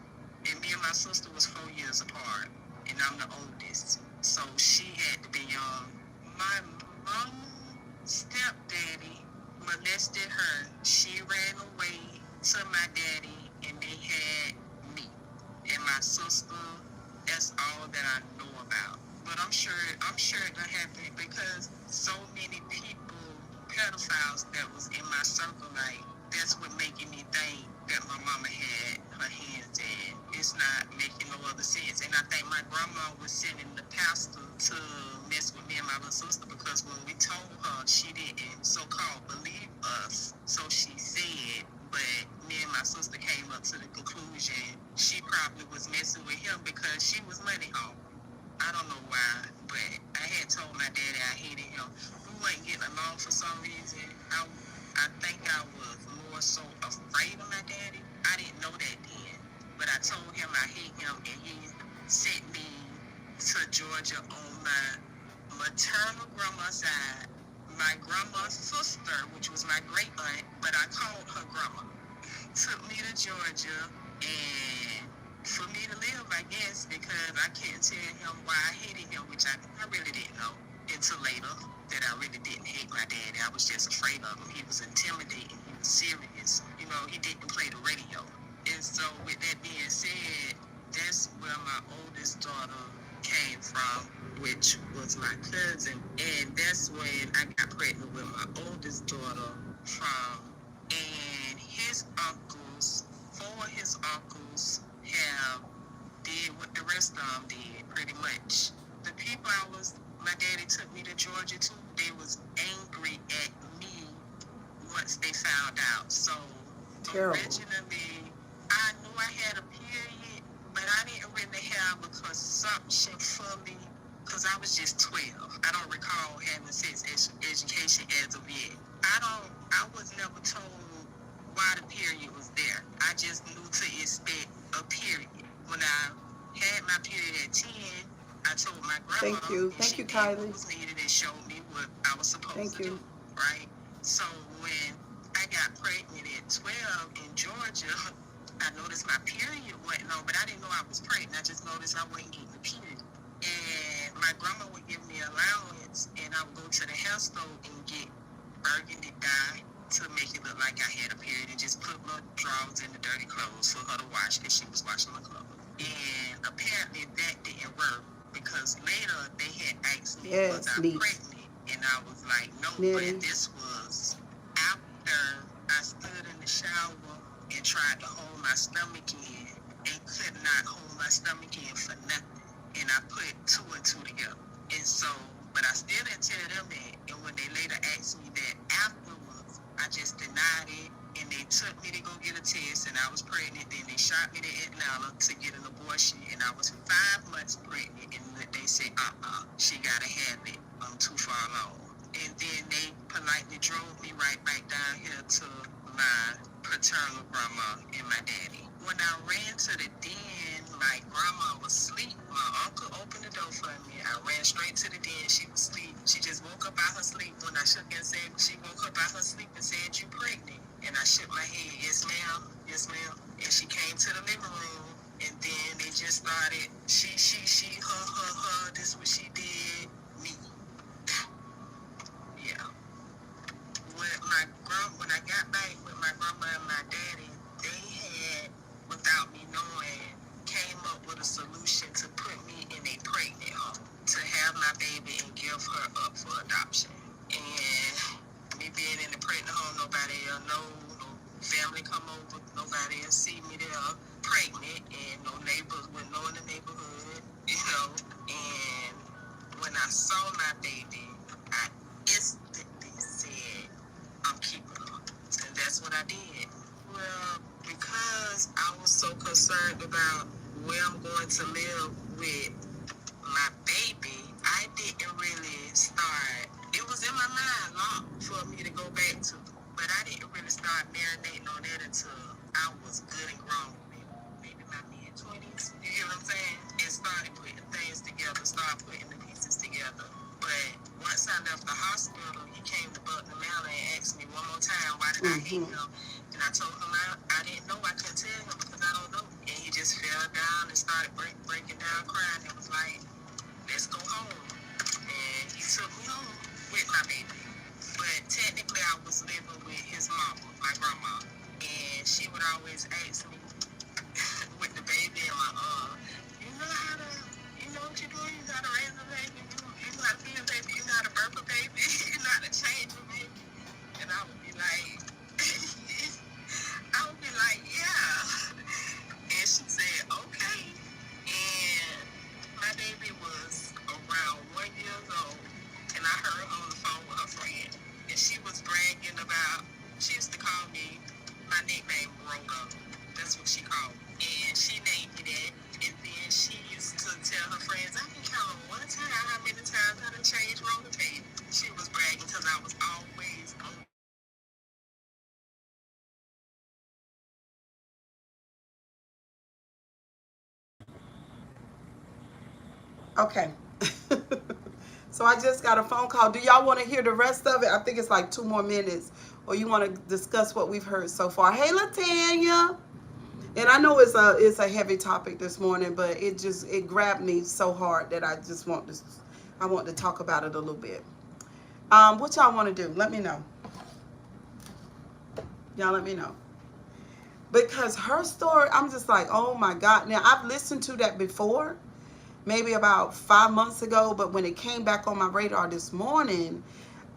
and me and my sister was 4 years apart, and I'm the oldest. So she had to be young. My mom stepdaddy molested her. She ran away to my daddy, and they had me and my sister. That's all that I know about. But I'm sure it done happened because so many people, pedophiles that was in my circle, like that's what making me think that my mama had her hands in. It's not making no other sense. And I think my grandma was sending the pastor to mess with me and my little sister, because when we told her, she didn't so-called believe us. So she said, but me and my sister came up to the conclusion she probably was messing with him because she was money hungry. I don't know why, but I had told my daddy I hated him. We weren't getting along for some reason. I think I was more so afraid of my daddy. I didn't know that then, but I told him I hate him, and he sent me to Georgia on my maternal grandma's side. My grandma's sister, which was my great aunt, but I called her grandma, took me to Georgia, and for me to live, I guess, because I can't tell him why I hated him, which I really didn't know until later, that I really didn't hate my daddy. I was just afraid of him. He was intimidating. He was serious. He didn't play the radio. And so with that being said, that's where my oldest daughter came from, which was my cousin. And that's when I got pregnant with my oldest daughter from. And his uncles, 4 of his uncles, have did what the rest of them did, pretty much. The people my daddy took me to Georgia to, they was angry at me once they found out. So Terrible. originally, I knew I had a period, but I didn't really have a consumption fully because I was just 12. I don't recall having sex education as of yet. I was never told why the period was there. I just knew to expect a period. When I had my period at 10, I told my grandma, Thank you. and Thank she you, did what Kylie. was needed and showed me what I was supposed Thank to you. do, right? So when I got pregnant at 12 in Georgia, I noticed my period wasn't on, but I didn't know I was pregnant. I just noticed I wasn't getting the period. And my grandma would give me allowance, and I would go to the hair store and get burgundy dye to make it look like I had a period, and just put little drawers in the dirty clothes for her to wash because she was washing my clothes. And apparently that didn't work because later they had asked me, was I pregnant? And I was like, no, but Nettie. this was after I shower and tried to hold my stomach in and could not hold my stomach in for nothing. And I put two and two together. And so, but I still didn't tell them that. And when they later asked me that afterwards, I just denied it. And they took me to go get a test, and I was pregnant. Then they shot me to Atlanta to get an abortion, and I was 5 months pregnant. And they said, she gotta have it. I'm too far along. And then they politely drove me right back down here to my paternal grandma and my daddy. When I ran to the den, my grandma was asleep. My uncle opened the door for me. I ran straight to the den. She was asleep. She just woke up out her sleep. When I shook and said, she woke up out her sleep and said, you pregnant? And I shook my head, yes ma'am, yes ma'am. And she came to the living room, and then they just started, she, her, this what she did, me. Yeah. When I got back with my grandma and my daddy, they had, without me knowing, came up with a solution to put me in a pregnant home, to have my baby and give her up for adoption. And me being in the pregnant home, nobody will know, no family come over, nobody will see me there pregnant, and no neighbors would know in the neighborhood, you know. And when I saw my baby, I instantly said, I'm keeping her. And that's what I did. Well, because I was so concerned about where I'm going to live with my baby, I didn't really start. It was in my mind long for me to go back to, but I didn't really start marinating on that until I was good and grown, maybe my mid-20s. You get what I'm saying? And started putting things together, started putting the pieces together. But once I left the hospital, he came to Butler Manor and asked me one more time, why did I hate him? And I told him I didn't know. I couldn't tell him because I don't know. And he just fell down and started breaking down, crying. It was like, let's go home. And he took me home with my baby. But technically, I was living with his mama, my grandma. And she would always ask me, with the baby and my you know how to, you know what you're doing? You know how to raise a baby? You know how to feed a baby? You know how to birth a baby? You know how to change a baby? And I would be like, yeah. And she said, okay. And my baby was around 1 year old, and I heard her on the phone with her friend. And she was bragging about, she used to call me, my nickname, Rhoda. That's what she called me. And she named me that. And then she used to tell her friends, I can count on one time how many times I done changed Rhoda baby. She was bragging because I was always on. Okay. So I just got a phone call. Do y'all want to hear the rest of it? I think it's like 2 more minutes. Or you want to discuss what we've heard so far? Hey, Latanya. And I know it's a heavy topic this morning, but it grabbed me so hard that I want to talk about it a little bit. What y'all want to do? Let me know. Y'all let me know. Because her story, I'm just like, oh my God. Now I've listened to that before, maybe about 5 months ago, but when it came back on my radar this morning,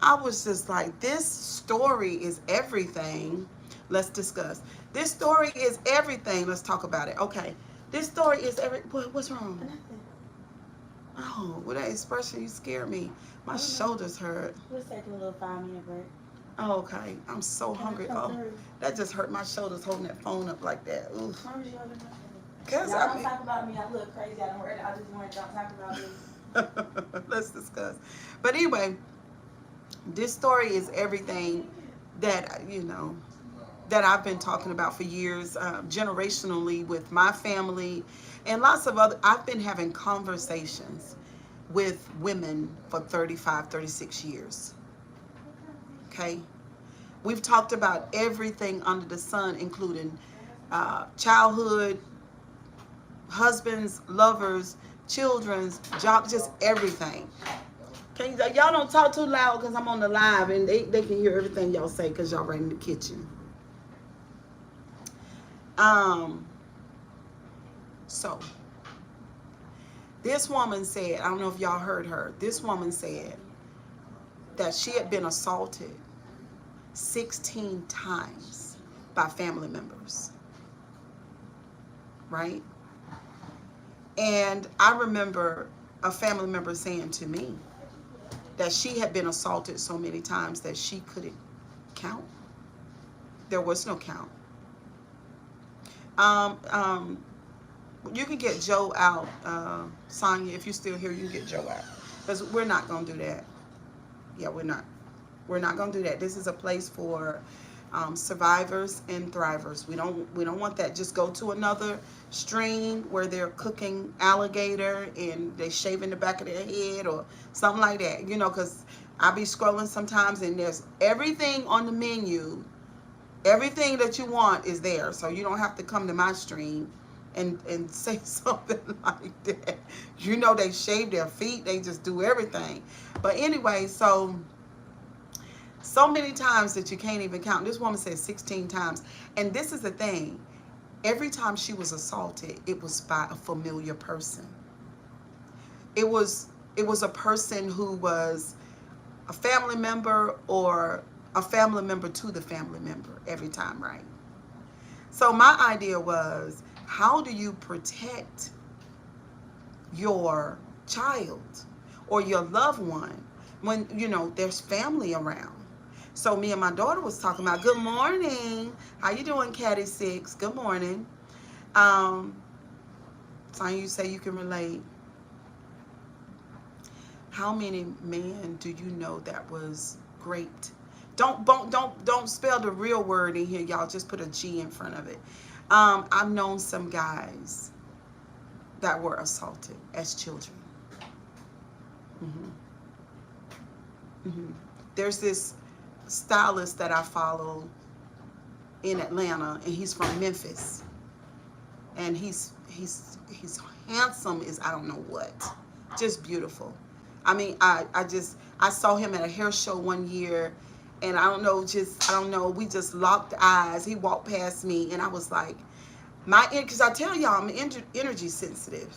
I was just like, this story is everything. Let's discuss. This story is everything. Let's talk about it. Okay. This story is what's wrong? Oh, with that expression, you scared me. My shoulders hurt. We'll take a little 5-minute break. Oh, okay. I'm so hungry. Oh, that just hurt my shoulders holding that phone up like that. Ooh. Y'all don't talk about me. I look crazy. I don't worry. I just want y'all to talk about me. Let's discuss. But anyway, this story is everything that, that I've been talking about for years, generationally with my family and lots of other. I've been having conversations with women for 35, 36 years. Okay? We've talked about everything under the sun, including childhood, husbands, lovers, children's, job, just everything. Okay, y'all don't talk too loud because I'm on the live and they can hear everything y'all say because y'all right in the kitchen. So this woman said, I don't know if y'all heard her. This woman said that she had been assaulted 16 times by family members, right? And I remember a family member saying to me that she had been assaulted so many times that she couldn't count. There was no count. Um, um, you can get Joe out, Sonya. If you're still here, you can get Joe out because we're not gonna do that. Yeah, we're not. We're not gonna do that. This is a place for survivors and thrivers. We don't want that. Just go to another stream where they're cooking alligator and they shaving the back of their head or something like that. You know, because I be scrolling sometimes and there's everything on the menu. Everything that you want is there, so you don't have to come to my stream and say something like that. You know, they shave their feet, they just do everything. But anyway, so many times that you can't even count. This woman said 16 times. And this is the thing. Every time she was assaulted, it was by a familiar person. It was a person who was a family member or a family member to the family member every time, right? So my idea was, how do you protect your child or your loved one when, there's family around? So me and my daughter was talking about, good morning. How you doing, Caddy Six? Good morning. So you say you can relate. How many men do you know that was raped? Don't spell the real word in here, y'all. Just put a G in front of it. I've known some guys that were assaulted as children. hmm hmm There's this stylist that I follow in Atlanta, and he's from Memphis, and he's handsome as I don't know what, just beautiful. I mean, I saw him at a hair show one year, and I don't know, we just locked eyes. He walked past me, and I was like, because I tell y'all, I'm energy sensitive.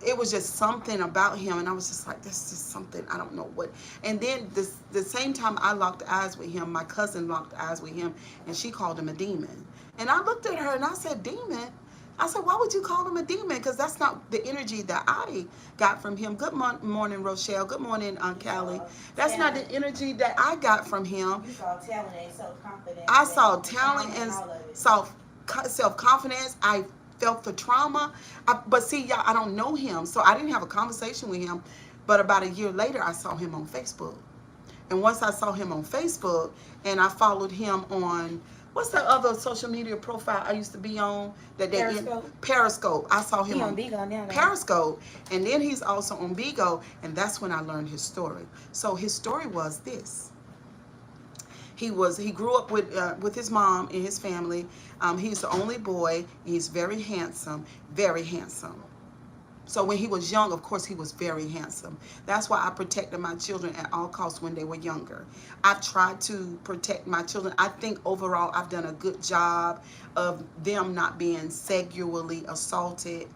It was just something about him, and I was just like, this is something, I don't know what. And then the same time I locked eyes with him, my cousin locked eyes with him, and she called him a demon. And I looked at her and I said, demon? I said, why would you call him a demon? Because that's not the energy that I got from him. Good morning, Rochelle. Good morning, Callie. That's not the energy that I got from him. You saw talent and self-confidence. I saw talent and self-confidence. I felt the trauma. But see, y'all, I don't know him, so I didn't have a conversation with him. But about a year later, I saw him on Facebook. And once I saw him on Facebook, and I followed him on, what's that other social media profile I used to be on? Periscope. I saw him on Bigo now. Periscope, and then he's also on Bigo, and that's when I learned his story. So his story was this. He grew up with his mom and his family. He's the only boy. And he's very handsome, very handsome. So when he was young, of course, he was very handsome. That's why I protected my children at all costs when they were younger. I've tried to protect my children. I think overall I've done a good job of them not being sexually assaulted,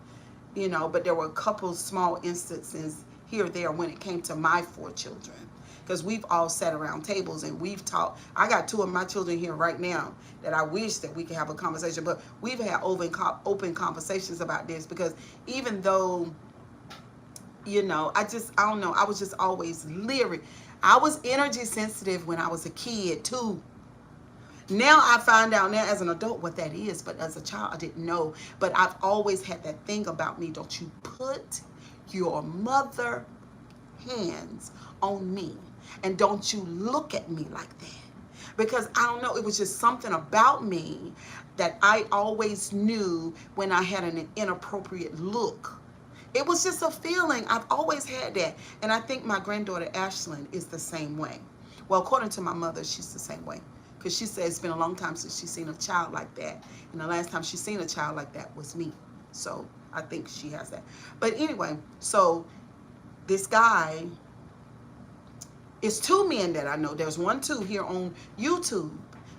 but there were a couple small instances here or there when it came to my 4 children. Because we've all sat around tables and we've talked. I got 2 of my children here right now that I wish that we could have a conversation. But we've had open conversations about this, because even though, I don't know, I was just always leery. I was energy sensitive when I was a kid too. Now I find out now as an adult what that is, but as a child I didn't know. But I've always had that thing about me. Don't you put your mother hands on me. And don't you look at me like that. Because I don't know, it was just something about me that I always knew when I had an inappropriate look. It was just a feeling. I've always had that. And I think my granddaughter Ashlyn is the same way. Well, according to my mother, she's the same way. Because she said it's been a long time since she's seen a child like that. And the last time she's seen a child like that was me. So I think she has that. But anyway, so this guy, it's 2 men that I know. There's 1 here on YouTube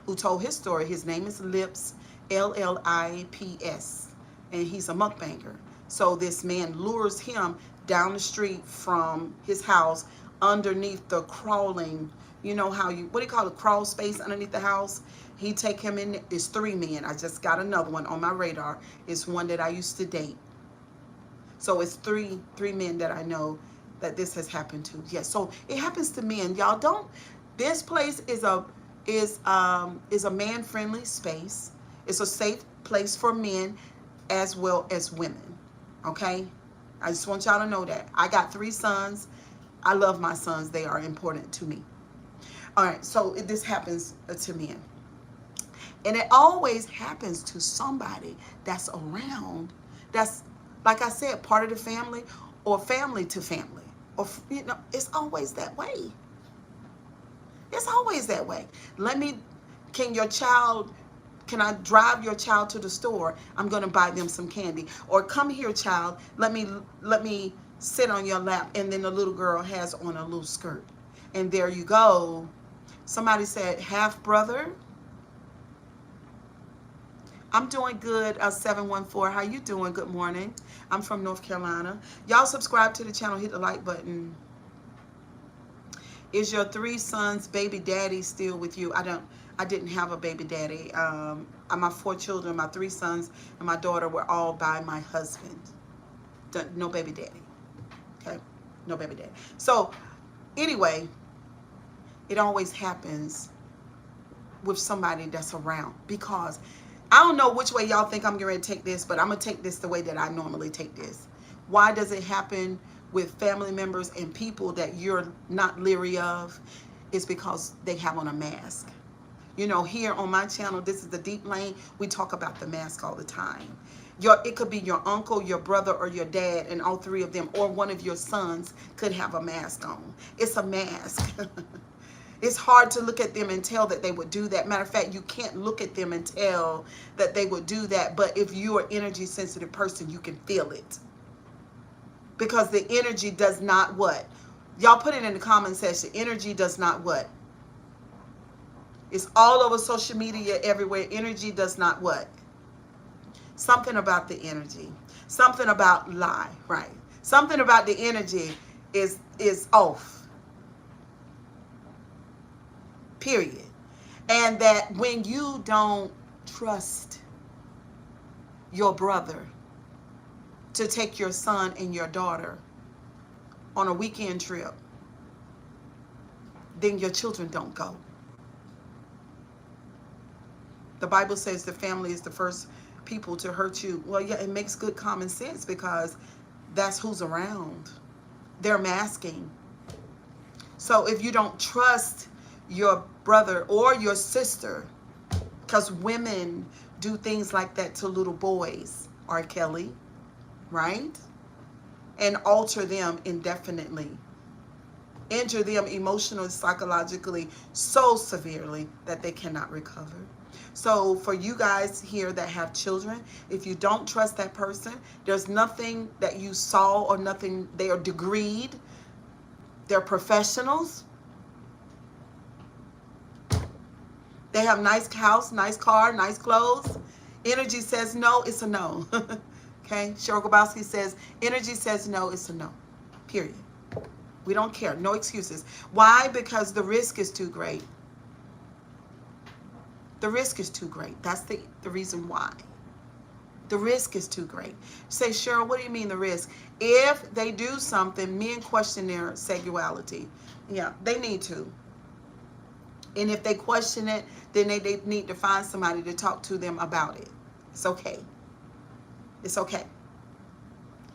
who told his story. His name is Lips, L-L-I-P-S, and he's a mukbanger. So this man lures him down the street from his house underneath the crawling, what do you call it, crawl space underneath the house? He take him in. It's 3 men. I just got another one on my radar. It's one that I used to date. So it's three men that I know that this has happened to. Yes, so it happens to men. Y'all don't. This place is a man friendly space. It's a safe place for men as well as women. Okay, I just want y'all to know that. I got 3 sons. I love my sons. They are important to me. All right, so this happens to men. And it always happens to somebody that's around, that's, like I said, part of the family or family to family. Or, you know, it's always that way. It's always that way. Can your child, can I drive your child to the store? I'm going to buy them some candy. Or come here, child, let me sit on your lap. And then the little girl has on a little skirt. And there you go. Somebody said, half brother. I'm doing good, 714. How you doing? Good morning. I'm from North Carolina. Y'all subscribe to the channel. Hit the like button. Is your 3 sons' baby daddy still with you? I didn't have a baby daddy. My 4 children, my 3 sons, and my daughter were all by my husband. No baby daddy. Okay? No baby daddy. So, anyway, it always happens with somebody that's around, because I don't know which way y'all think I'm going to take this, but I'm going to take this the way that I normally take this. Why does it happen with family members and people that you're not leery of? It's because they have on a mask. You know, here on my channel, this is the Deep Lane, we talk about the mask all the time. It could be your uncle, your brother, or your dad, and all 3 of them, or one of your sons could have a mask on. It's a mask. It's hard to look at them and tell that they would do that. Matter of fact, you can't look at them and tell that they would do that. But if you're an energy sensitive person, you can feel it. Because the energy does not what? Y'all put it in the comment section. Energy does not what? It's all over social media, everywhere. Energy does not what? Something about the energy. Something about lie, right? Something about the energy is off. Period. And that when you don't trust your brother to take your son and your daughter on a weekend trip, then your children don't go. The Bible says the family is the first people to hurt you. Well, yeah, it makes good common sense, because that's who's around. They're masking. So if you don't trust your brother or your sister, because women do things like that to little boys, R. Kelly, right? And alter them indefinitely, injure them emotionally, psychologically, so severely that they cannot recover. So for you guys here that have children, if you don't trust that person, there's nothing that you saw or nothing. They are degreed. They're professionals. They have nice house, nice car, nice clothes. Energy says no, it's a no. Okay? Cheryl Grabowski says, energy says no, it's a no. Period. We don't care. No excuses. Why? Because the risk is too great. The risk is too great. That's the reason why. The risk is too great. Say, Cheryl, what do you mean the risk? If they do something, men question their sexuality. Yeah, they need to. And if they question it, then they need to find somebody to talk to them about it. It's okay. It's okay.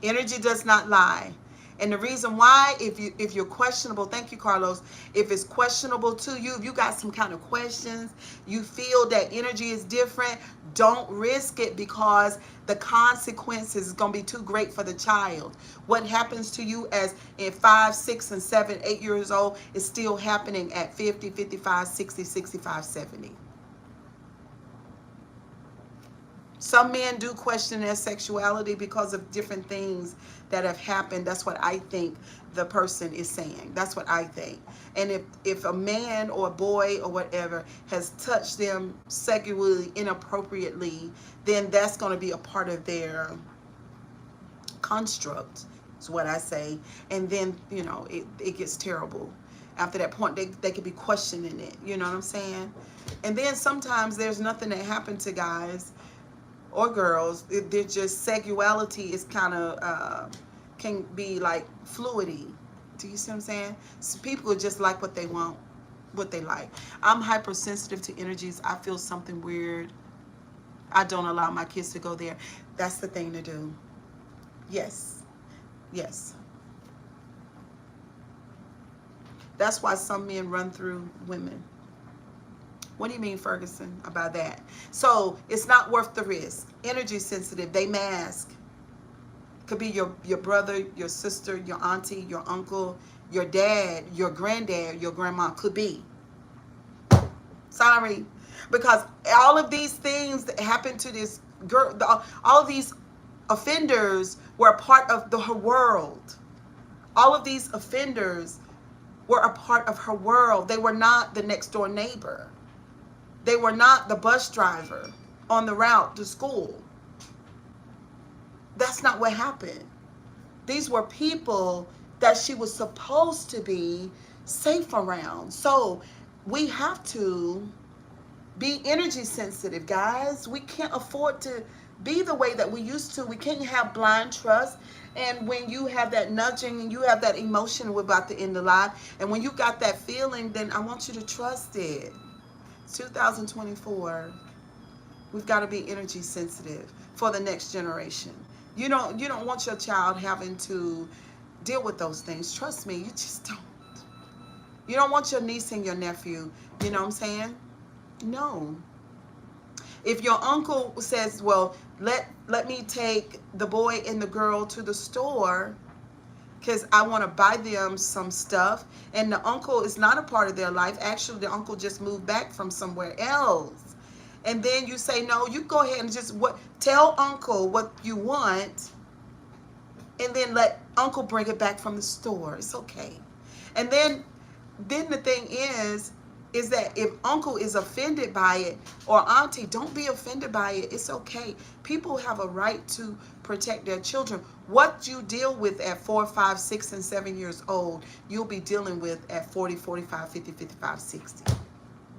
Energy does not lie. And the reason why, if you're questionable, thank you, Carlos, if it's questionable to you, if you got some kind of questions, you feel that energy is different, don't risk it, because the consequences is going to be too great for the child. What happens to you as in 5, 6, and 7, 8 years old is still happening at 50, 55, 60, 65, 70. Some men do question their sexuality because of different things that have happened. That's what I think the person is saying. That's what I think. And if a man or a boy or whatever has touched them sexually inappropriately, then that's going to be a part of their construct, is what I say. And then, you know, it gets terrible. After that point, they could be questioning it. You know what I'm saying? And then sometimes there's nothing that happened to guys or girls. They're just sexuality is kind of can be like fluidy. Do you see what I'm saying? So people just like what they want, what they like. I'm hypersensitive to energies. I feel something weird, I don't allow my kids to go there. That's the thing to do. Yes. Yes. That's why some men run through women. What do you mean, Ferguson, about that? So it's not worth the risk. Energy sensitive, they mask. Could be your brother, your sister, your auntie, your uncle, your dad, your granddad, your grandma. Could be. Sorry. Because all of these things that happened to this girl, all of these offenders were a part of her world. All of these offenders were a part of her world. They were not the next door neighbor. They were not the bus driver on the route to school. That's not what happened. These were people that she was supposed to be safe around. So we have to be energy sensitive, guys. We can't afford to be the way that we used to. We can't have blind trust. And when you have that nudging and you have that emotion, we're about to end the life. And when you got that feeling, then I want you to trust it. It's 2024. We've got to be energy sensitive for the next generation. You don't want your child having to deal with those things. Trust me, you just don't. You don't want your niece and your nephew, you know what I'm saying? No. If your uncle says, well, let me take the boy and the girl to the store because I want to buy them some stuff, and the uncle is not a part of their life. Actually, the uncle just moved back from somewhere else. And then you say, no, you go ahead and just tell uncle what you want, and then let uncle bring it back from the store. It's okay. And then the thing is that if uncle is offended by it, or auntie, don't be offended by it. It's okay. People have a right to protect their children. What you deal with at 4, 5, 6, and 7 years old, you'll be dealing with at 40, 45, 50, 55, 60.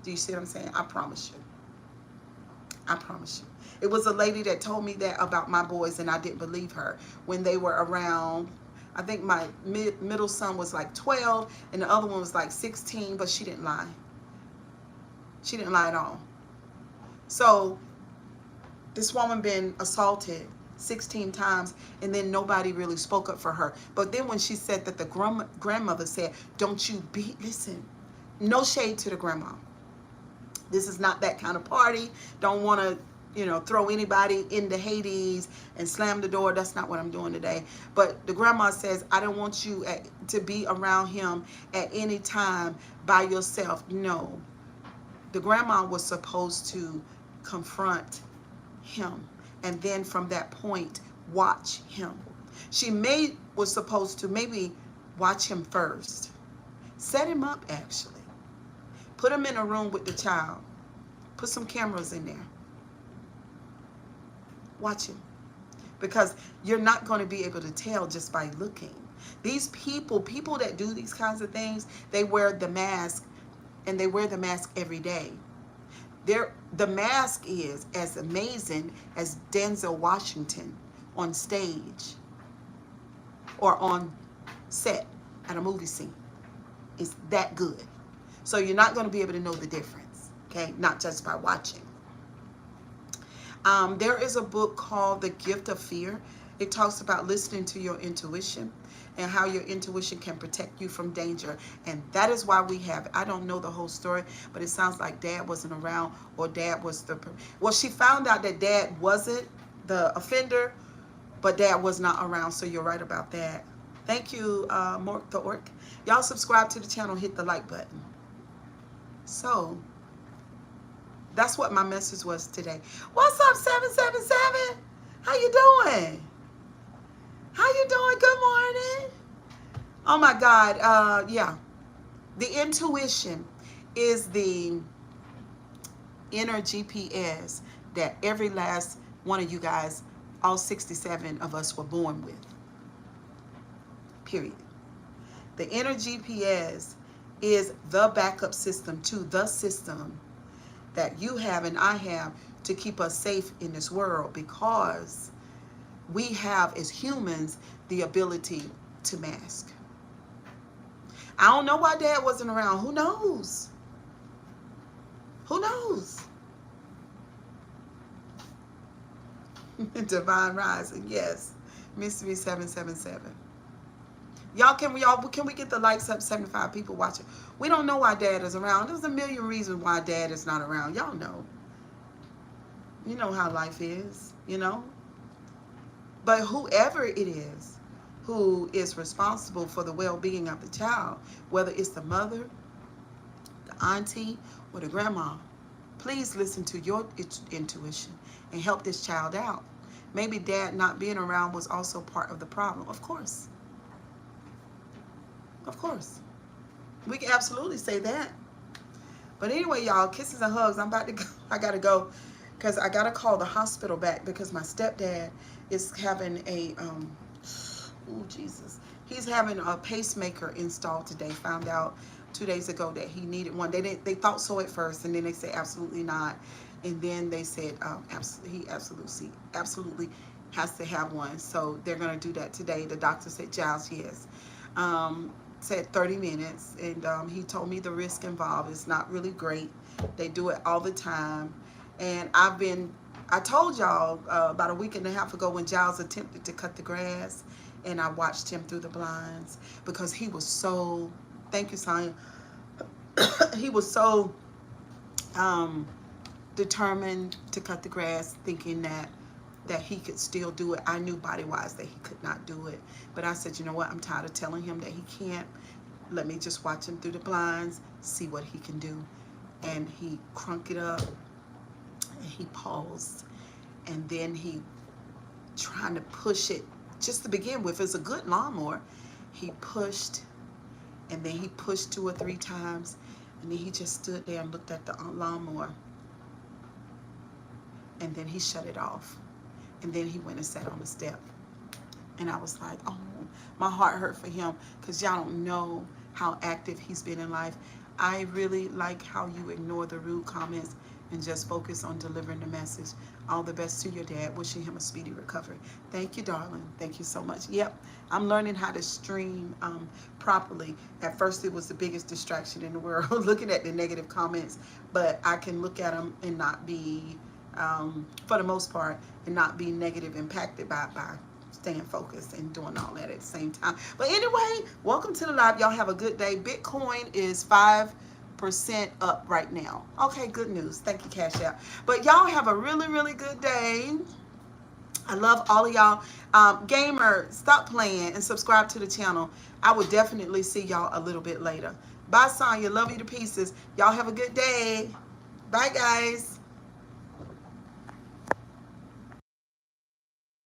Do you see what I'm saying? I promise you. I promise you. It was a lady that told me that about my boys, and I didn't believe her. When they were around, I think my middle son was like 12, and the other one was like 16, but she didn't lie. She didn't lie at all. So this woman been assaulted 16 times, and then nobody really spoke up for her. But then when she said that the grandmother said, don't you listen, no shade to the grandma. This is not that kind of party. Don't want to, throw anybody into Hades and slam the door. That's not what I'm doing today. But the grandma says, I don't want you to be around him at any time by yourself. No. The grandma was supposed to confront him, and then from that point, watch him. She was supposed to maybe watch him first. Set him up, actually. Put him in a room with the child. Put some cameras in there. Watch him. Because you're not going to be able to tell just by looking. These people that do these kinds of things, they wear the mask, and they wear the mask every day. The mask is as amazing as Denzel Washington on stage or on set at a movie scene. It's that good. So you're not going to be able to know the difference, okay? Not just by watching. There is a book called The Gift of Fear. It talks about listening to your intuition and how your intuition can protect you from danger. And that is why we have, I don't know the whole story, but it sounds like dad wasn't around, or dad was well, she found out that dad wasn't the offender, but dad was not around. So you're right about that. Thank you, Mork the Orc. Y'all subscribe to the channel, hit the like button. So that's what my message was today. What's up, 777? How you doing? How you doing? Good morning. Oh my God. Yeah. The intuition is the inner GPS that every last one of you guys, all 67 of us, were born with. Period. The inner GPS is the backup system to the system that you have and I have to keep us safe in this world, because we have as humans the ability to mask. I don't know why Dad wasn't around. Who knows? Who knows? Divine Rising, yes. Mystery 777. Can we get the likes up? 75 people watching. We don't know why Dad is around. There's a million reasons why Dad is not around. Y'all know. You know how life is, you know? But whoever it is who is responsible for the well-being of the child, whether it's the mother, the auntie, or the grandma, please listen to your intuition and help this child out. Maybe Dad not being around was also part of the problem. Of course. Of course. We can absolutely say that. But anyway, y'all, kisses and hugs. I'm about to go. I got to go because I got to call the hospital back because my stepdad is having a, oh, Jesus. He's having a pacemaker installed today. Found out 2 days ago that he needed one. They thought so at first, and then they said absolutely not. And then they said he absolutely has to have one. So they're going to do that today. The doctor said, Giles, yes. Said 30 minutes. And he told me the risk involved is not really great. They do it all the time. And I told y'all about a week and a half ago when Giles attempted to cut the grass. And I watched him through the blinds because he was so, thank you, Sonia. He was so determined to cut the grass, thinking that he could still do it. I knew body-wise that he could not do it. But I said, you know what? I'm tired of telling him that he can't. Let me just watch him through the blinds, see what he can do. And he crunked it up, and he paused. And then he trying to push it, just to begin with. It's a good lawnmower. He pushed, and then he pushed 2 or 3 times. And then he just stood there and looked at the lawnmower. And then he shut it off. And then he went and sat on the step. And I was like, oh, my heart hurt for him, because y'all don't know how active he's been in life. I really like how you ignore the rude comments and just focus on delivering the message. All the best to your dad. Wishing him a speedy recovery. Thank you, darling. Thank you so much. Yep, I'm learning how to stream properly. At first, it was the biggest distraction in the world, looking at the negative comments. But I can look at them and not be, for the most part, and not be negative impacted by staying focused and doing all that at the same time. But anyway, welcome to the live. Y'all have a good day. Bitcoin is 5% up right now. Okay, good news. Thank you, Cash App. But y'all have a really, really good day. I love all of y'all. Gamer, stop playing and subscribe to the channel. I will definitely see y'all a little bit later. Bye, Sonya. Love you to pieces. Y'all have a good day. Bye, guys.